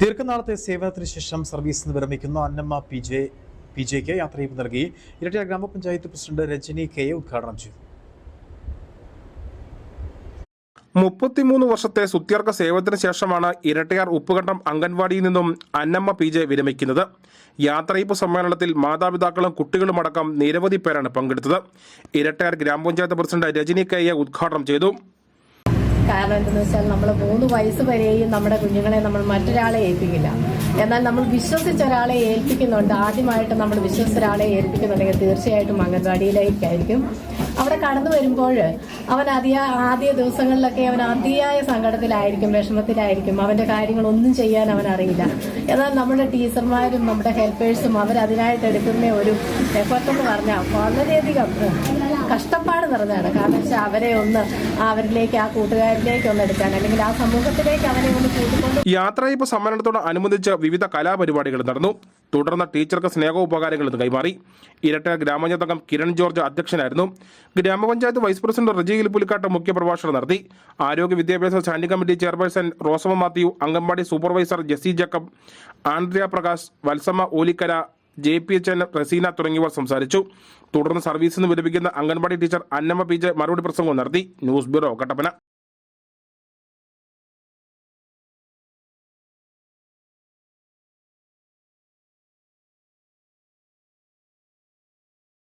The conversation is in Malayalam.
ദീർഘനാളത്തെ സേവനത്തിന് ശേഷം സർവീസിൽ നിന്ന് വിരമിക്കുന്ന അന്നമ്മ പി ജെക്ക് യാത്രയയപ്പ് നൽകി ഇരട്ടിയാർ ഗ്രാമപഞ്ചായത്ത് പ്രസിഡന്റ് രജനി കെ ഉദ്ഘാടനം ചെയ്തു. 33 വർഷത്തെ സുത്യർക്ക സേവനത്തിന് ശേഷമാണ് ഇരട്ടയാർ ഉപ്പുകണ്ടം അംഗൻവാടിയിൽ നിന്നും അന്നമ്മ പി ജെ വിരമിക്കുന്നത്. യാത്രയയപ്പ് സമ്മേളനത്തിൽ മാതാപിതാക്കളും കുട്ടികളുമടക്കം നിരവധി പേരാണ് പങ്കെടുത്തത്. ഇരട്ടയാർ ഗ്രാമപഞ്ചായത്ത് പ്രസിഡന്റ് രജനി കെ ഉദ്ഘാടനം ചെയ്തു. കാരണം എന്തെന്ന് വെച്ചാൽ നമ്മൾ 3 വയസ്സ് വരെയും നമ്മുടെ കുഞ്ഞുങ്ങളെ നമ്മൾ മറ്റൊരാളെ ഏൽപ്പിക്കില്ല. എന്നാൽ നമ്മൾ വിശ്വസിച്ച ഒരാളെ ഏൽപ്പിക്കുന്നുണ്ട്. ആദ്യമായിട്ട് നമ്മൾ വിശ്വസിച്ച ഒരാളെ ഏൽപ്പിക്കുന്നുണ്ടെങ്കിൽ തീർച്ചയായിട്ടും അംഗൻവാടിയിലേക്കായിരിക്കും. അവിടെ കടന്നു വരുമ്പോൾ അവൻ ആദ്യ ദിവസങ്ങളിലൊക്കെ അവൻ അതിയായ സങ്കടത്തിലായിരിക്കും, വിഷമത്തിലായിരിക്കും. അവന്റെ കാര്യങ്ങളൊന്നും ചെയ്യാൻ അവൻ അറിയില്ല. എന്നാൽ നമ്മുടെ ടീച്ചർമാരും നമ്മുടെ ഹെൽപ്പേഴ്സും അവരതിനായിട്ട് എടുക്കുന്ന ഒരു എഫർട്ട് എന്ന് പറഞ്ഞാൽ വളരെയധികം കഷ്ടപ്പാട് നിറഞ്ഞാണ്. കാരണം വെച്ചാൽ അവരെ അവരിലേക്ക് ആ കൂട്ടുകാരിലേക്ക് എടുക്കാൻ, അല്ലെങ്കിൽ ആ സമൂഹത്തിലേക്ക് അവരെ കൂട്ടിക്കൊണ്ട്. യാത്രയയപ്പ് സമ്മേളനത്തോട് അനുബന്ധിച്ച് വിവിധ കലാപരിപാടികൾ നടന്നു. തുടർന്ന് ടീച്ചർക്ക് സ്നേഹോപകാരങ്ങൾ കൈമാറി. ഇരട്ടയാർ ഗ്രാമപഞ്ചായത്ത് അംഗം കിരൺ ജോർജ് അധ്യക്ഷനായിരുന്നു. ഗ്രാമപഞ്ചായത്ത് വൈസ് പ്രസിഡന്റ് റജി പുലിക്കാട്ട് മുഖ്യപ്രഭാഷണം നടത്തി. ആരോഗ്യ വിദ്യാഭ്യാസ standing committee chairperson Rosamma Mathew, anganwadi supervisor Jessy Jacob, Andrea Prakash, Valsamma Olikkara, JPHN Raseena തുടങ്ങിയവർ സംസാരിച്ചു. തുടർന്ന് സർവീസിൽ നിന്ന് വിരമിക്കുന്ന anganwadi teacher Annamma P J മറുപടി പ്രസംഗം നടത്തി. News bureau, Kattappana.